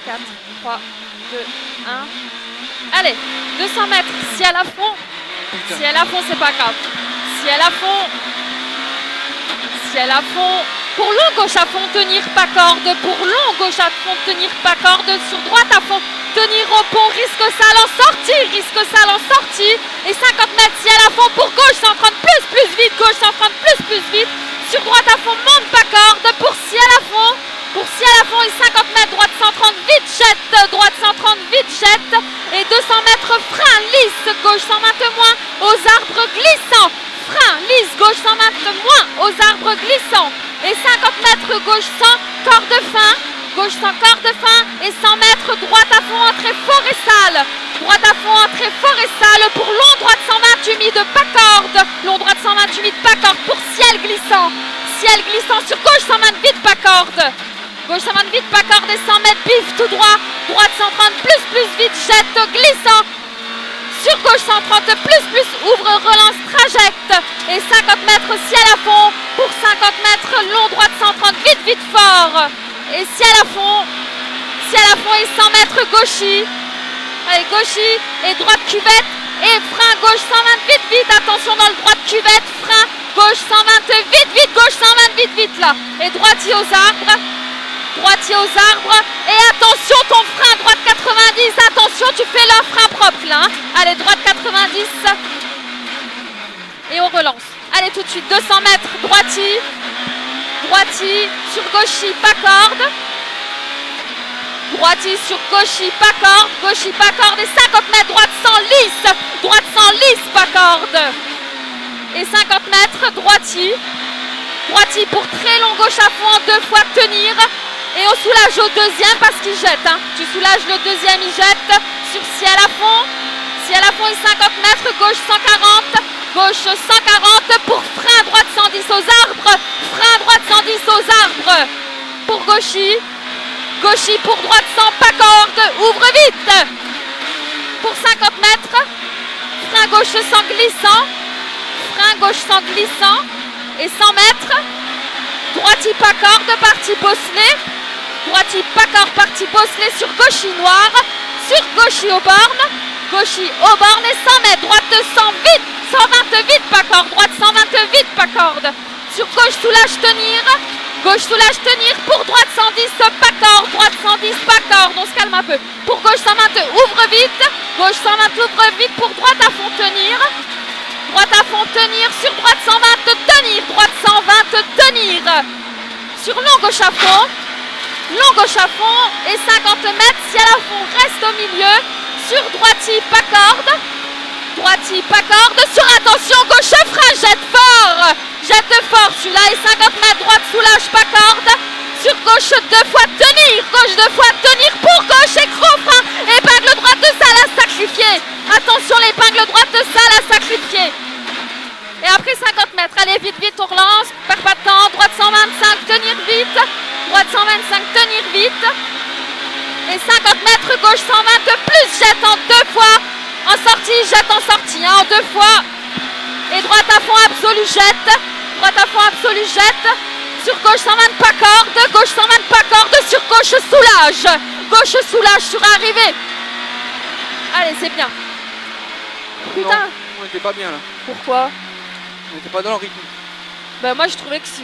4, 3, 2, 1. Allez, 200 mètres. Si elle a fond, si elle a fond, c'est pas grave. Si elle a fond, si elle a fond. Pour long, gauche à fond, tenir pas corde. Pour long, gauche à fond, tenir pas corde. Sur droite à fond, tenir au pont. Risque sale en sortie, risque sale en sortie. Et 50 mètres, si elle a fond. Pour gauche, 130 plus vite. Gauche, 130 plus vite. Sur droite à fond, monte pas corde. Pour si elle a fond. Pour si elle a fond et 50 mètres, droite 130, vite jette, droite 130, vite jette. Et 200 mètres, frein, lisse, gauche 120 moins, aux arbres glissants. Frein, lisse, gauche 120 moins, aux arbres glissants. Et 50 mètres, gauche 100, corde fin. Gauche 100, corde fin. Et 100 mètres, droite à fond, entrée forestale. Droite à fond, entrée forestale. Pour long, droite 120, humide, pas corde. Long, droite 120, humide, pas corde. Pour ciel glissant. Ciel glissant sur gauche 120, vite, pas corde. Gauche 120 vite, pas corde et 100 mètres, bif tout droit. Droite 130, plus vite, jette, glissant. Sur gauche 130, plus, ouvre, relance, trajecte. Et 50 mètres, ciel à fond. Pour 50 mètres, long, droite 130, vite, fort. Et ciel à fond et 100 mètres, gauchis. Allez, gauchis et droite cuvette. Et frein, gauche 120, vite, attention dans le droite cuvette. Frein, gauche 120, vite, gauche 120, vite, là. Et droitier aux arbres. Droitier aux arbres, et attention ton frein, droite 90, attention tu fais le frein propre là, hein. Allez droite 90, et on relance, allez tout de suite, 200 mètres, droitier, sur gauchis, pas corde, droitier sur gauchis, pas corde, et 50 mètres, droite sans lisse, pas corde, et 50 mètres, droitier pour très long, gauche à fond, en 2 fois tenir. Et on soulage au deuxième parce qu'il jette. Hein. Tu soulages le deuxième, il jette. Sur ciel à fond. Ciel à fond et 50 mètres. Gauche 140. Gauche 140 pour frein. Droite 110 aux arbres. Frein. Droite 110 aux arbres. Pour gauchis. Gauchis pour droite 100. Pas corde. Ouvre vite. Pour 50 mètres. Frein gauche sans glissant. Frein gauche sans glissant. Et 100 mètres. Droitier pas corde. Parti bosselet. Droitier pas corde, parti bosselet sur gauchis noir, sur gauchis aux bornes, et 100 mètres, droite 100 vite, 120 vite, pas corde, droite 120 vite, pas corde, sur gauche soulage tenir, pour droite 110, pas corde, droite 110, pas corde, on se calme un peu, pour gauche 120, ouvre vite, gauche 120, ouvre vite, pour droite à fond tenir, sur droite 120, tenir, droite 120, tenir, sur long gauche à fond, long gauche à fond et 50 mètres, ciel à fond, reste au milieu, sur droitier, pas corde, sur attention, gauche frein, jette fort celui-là et 50 mètres, droite soulage, pas corde, sur gauche 2 fois tenir, pour gauche, écran frein, épingle droite de salle à sacrifier, attention l'épingle droite de salle à sacrifier. Et après 50 mètres, allez vite, on relance, perds pas de temps, droite 125, tenir vite, droite 125, tenir vite. Et 50 mètres, gauche 120, plus jette en 2 fois, en sortie, jette en sortie, hein, en 2 fois. Et droite à fond absolu, jette, sur gauche 120, pas corde, gauche 120, pas corde, sur gauche soulage sur arrivée. Allez, c'est bien. Putain. Non, on était pas bien là. Pourquoi? On n'était pas dans le rythme. Ben moi je trouvais que si.